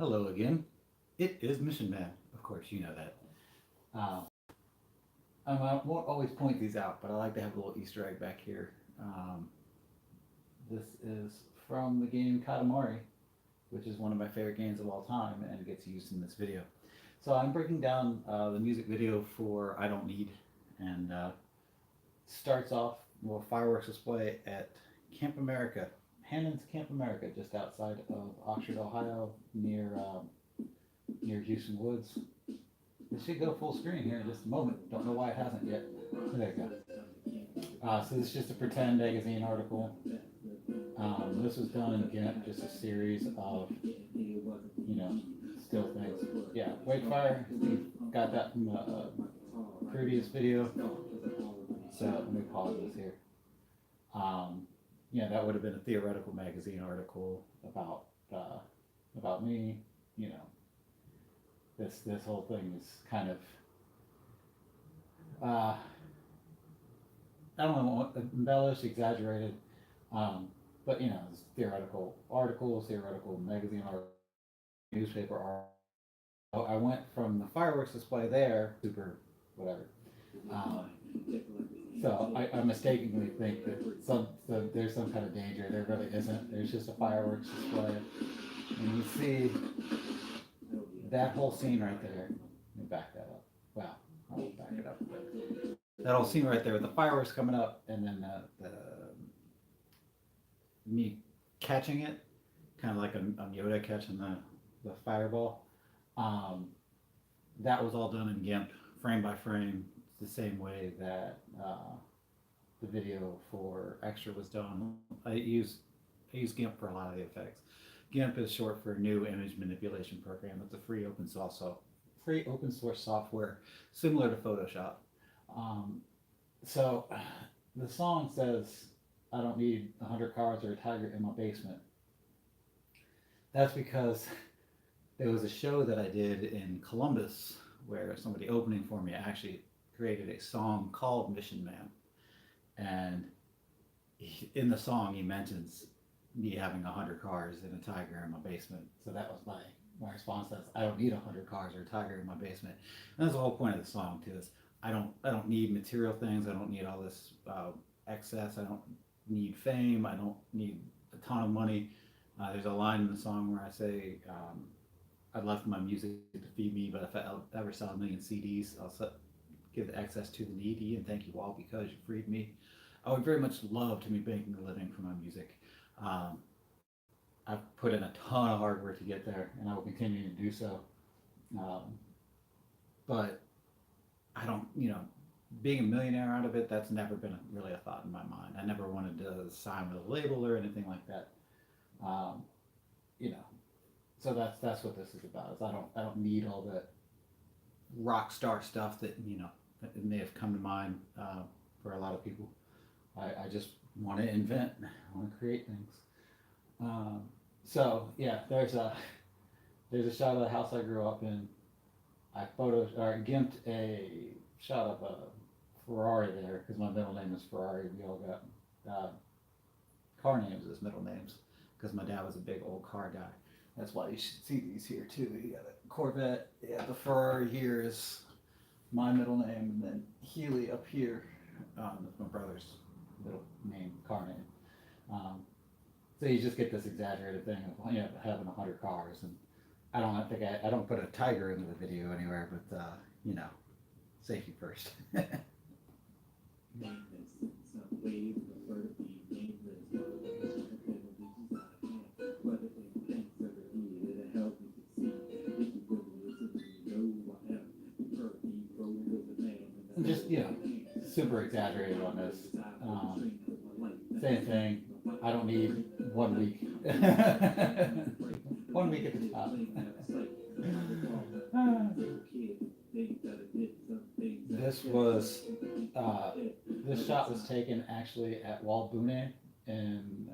Hello again. It is Mission Man. Of course, you know that. Um, I won't always point these out, but I like to have a little Easter egg back here. This is from the game Katamari, which is one of my favorite games of all time, and it gets used in this video. So I'm breaking down the music video for I Don't Need, and starts off with a fireworks display at Camp America, Hannon's Camp America, just outside of Oxford, Ohio, near Houston Woods. It should go full screen here in just a moment. Don't know why it hasn't yet. There you go. So this is just a pretend magazine article. This was done in GIMP, just a series of, still things. Yeah, Wakefire, we got that from a previous video. So let me pause this here. That would have been a theoretical magazine article about me. You know, this whole thing is kind of I don't know, embellished, exaggerated, but it's theoretical articles, theoretical magazine articles, newspaper articles. So I went from the fireworks display there, super whatever. Um, I mistakenly think that there's some kind of danger. There really isn't. There's just a fireworks display, and you see that whole scene right there. Let me back that up. Wow, I'll back it up. That whole scene right there with the fireworks coming up, and then me catching it, kind of like a Yoda catching the fireball. Um, that was all done in GIMP, frame by frame, the same way that the video for Extra was done. I use GIMP for a lot of the effects. GIMP is short for New Image Manipulation Program. It's a free open source software similar to Photoshop. So the song says, "I don't need 100 cars or a tiger in my basement." That's because there was a show that I did in Columbus where somebody opening for me actually created a song called Mission Man. And in the song, he mentions me having 100 cars and a tiger in my basement. So that was my response. That's, I don't need 100 cars or a tiger in my basement. And that's the whole point of the song too. Is I don't need material things. I don't need all this excess. I don't need fame. I don't need a ton of money. There's a line in the song where I say, "I'd love for my music to feed me, but if I ever sell 1,000,000 CDs, I'll give the excess to the needy, and thank you all because you freed me." I would very much love to be making a living from my music. Um, I've put in a ton of hard work to get there, and I will continue to do so. Um, but I don't, being a millionaire out of it, that's never been really a thought in my mind. I never wanted to sign with a label or anything like that. Um, you know, so that's what this is about. Is I don't need all that rock star stuff that that may have come to mind for a lot of people. I just want to invent. I want to create things. Um, so yeah, there's a shot of the house I grew up in. I gimped a shot of a Ferrari there because my middle name is Ferrari. We all got car names as middle names because my dad was a big old car guy. That's why you should see these here too. You got a Corvette. Yeah, the Ferrari here is my middle name, and then Healy up here is my brother's middle name, car name. Um, so you just get this exaggerated thing of having 100 cars, and I don't put a tiger into the video anywhere, but safety first. Just super exaggerated on this. Same thing. I don't need 1 week. 1 week at the top. This was this shot was taken actually at Waldbühne in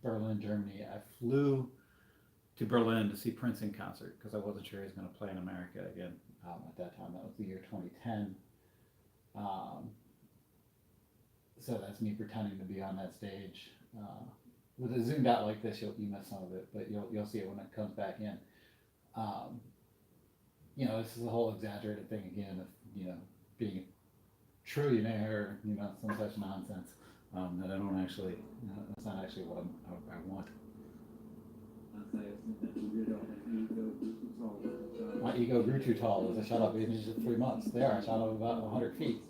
Berlin, Germany. I flew to Berlin to see Prince in concert because I wasn't sure he was going to play in America again at that time. That was the year 2010. So that's me pretending to be on that stage with it zoomed out like this, you miss some of it, but you'll see it when it comes back in. Um, this is a whole exaggerated thing again of being a trillionaire, some such nonsense that I don't actually. That's not actually what I want. My ego grew too tall as I shot up in just 3 months. There, I shot up about 100 feet.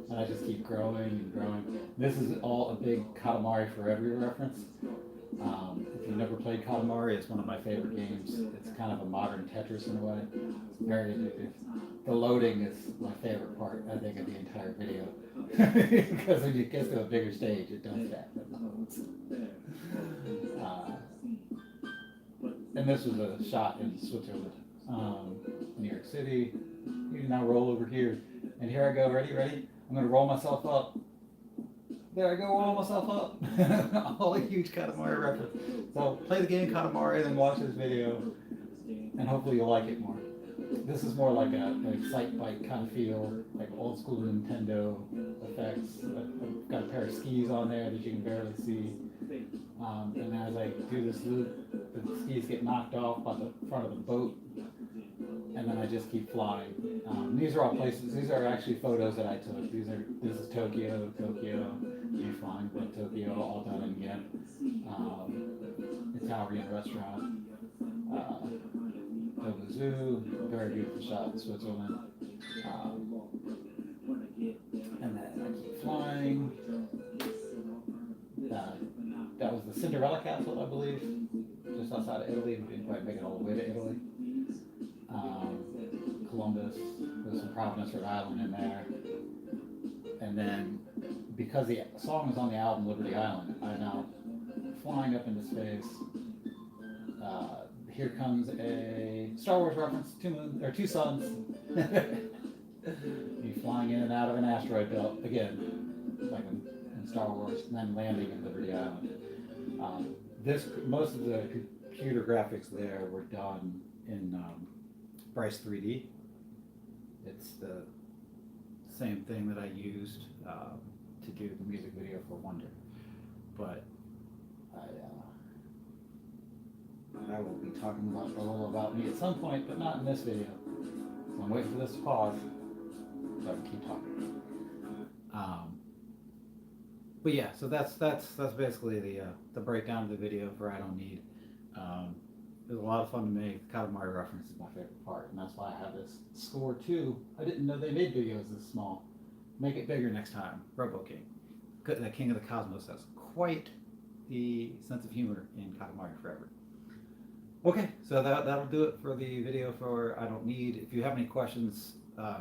And I just keep growing and growing. This is all a big Katamari Forever reference. If you've never played Katamari, it's one of my favorite games. It's kind of a modern Tetris in a way. It's very addictive. The loading is my favorite part, I think, of the entire video. Because when you get to a bigger stage, it does that. And this was a shot in Switzerland, New York City. You can now roll over here. And here I go, ready? I'm going to roll myself up. There I go, roll myself up. All a huge Katamari reference. So play the game Katamari, then watch this video, and hopefully you'll like it more. This is more like a Excite Bike kind of feel, like old school Nintendo effects. I've got a pair of skis on there that you can barely see. And as I do this loop, the skis get knocked off by the front of the boat, and then I just keep flying. These are all places. These are actually photos that I took. This is Tokyo, me flying, but Tokyo, all done again. Italian restaurant, Togo Zoo, very beautiful shot in Switzerland. And then I keep flying. That was the Cinderella Castle, I believe, just outside of Italy. We didn't quite make it all the way to Italy. Columbus, there's some Providence, Rhode Island in there. And then, because the song is on the album Liberty Island, I'm now flying up into space. Here comes a Star Wars reference, two suns. You flying in and out of an asteroid belt, again, like in Star Wars, and then landing in Liberty Island. Most of the computer graphics there were done in Bryce 3D. It's the same thing that I used to do the music video for Wonder, but I will be talking a little about me at some point, but not in this video. So I'm waiting for this to pause so I can keep talking. But yeah, so that's basically the breakdown of the video for I Don't Need. It was a lot of fun to make. The Katamari reference is my favorite part, and that's why I have this score too. I didn't know they made videos this small. Make it bigger next time. Robo King, the King of the Cosmos, has quite the sense of humor in Katamari Forever. Okay, so that'll do it for the video for I Don't Need. If you have any questions,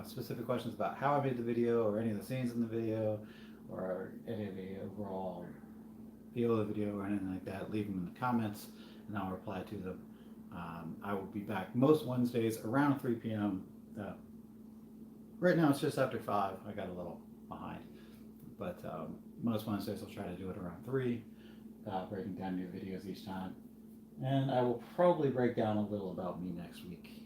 specific questions about how I made the video, or any of the scenes in the video, or any of the overall feel of the video, or anything like that, leave them in the comments, and I'll reply to them. I will be back most Wednesdays around 3 p.m. Right now it's just after 5. I got a little behind, but most Wednesdays I'll try to do it around 3, breaking down new videos each time. And I will probably break down a little about me next week,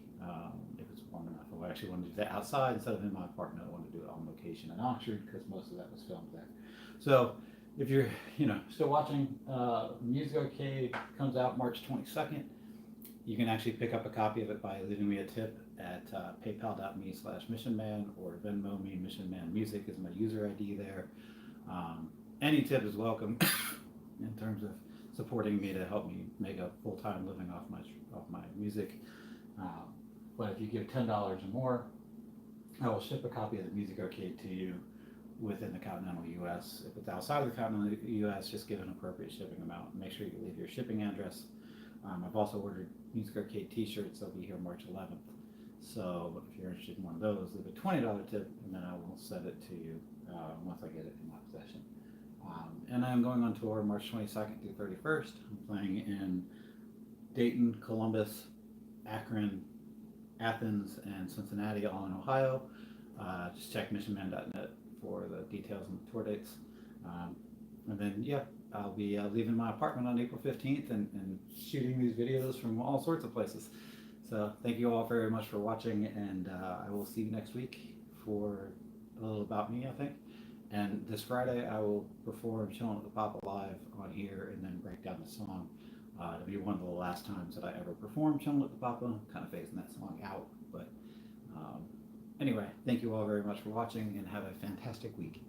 if it's warm enough. I actually want to do that outside instead of in my apartment. I want to do it on location in Oxford because most of that was filmed there. So if you're still watching, Music Arcade comes out March 22nd. You can actually pick up a copy of it by leaving me a tip at paypal.me/missionman, or Venmo me. Missionman Music is my user ID there. Any tip is welcome in terms of supporting me to help me make a full-time living off my music. But if you give $10 or more, I will ship a copy of the Music Arcade to you within the continental U.S. If it's outside of the continental U.S., just give an appropriate shipping amount. Make sure you leave your shipping address. I've also ordered Music Arcade t-shirts. They'll be here March 11th. So if you're interested in one of those, leave a $20 tip, and then I will send it to you once I get it in my possession. And I'm going on tour March 22nd through 31st. I'm playing in Dayton, Columbus, Akron, Athens, and Cincinnati, all in Ohio. Just check missionman.net for the details and tour dates. And then, yeah, I'll be leaving my apartment on April 15th and shooting these videos from all sorts of places. So thank you all very much for watching, and I will see you next week for a little about me, I think. And this Friday, I will perform "Chillin' with the Papa" live on here, and then break down the song. It'll be one of the last times that I ever perform "Chillin' with the Papa." Kind of phasing that song out, but um, anyway, thank you all very much for watching, and have a fantastic week.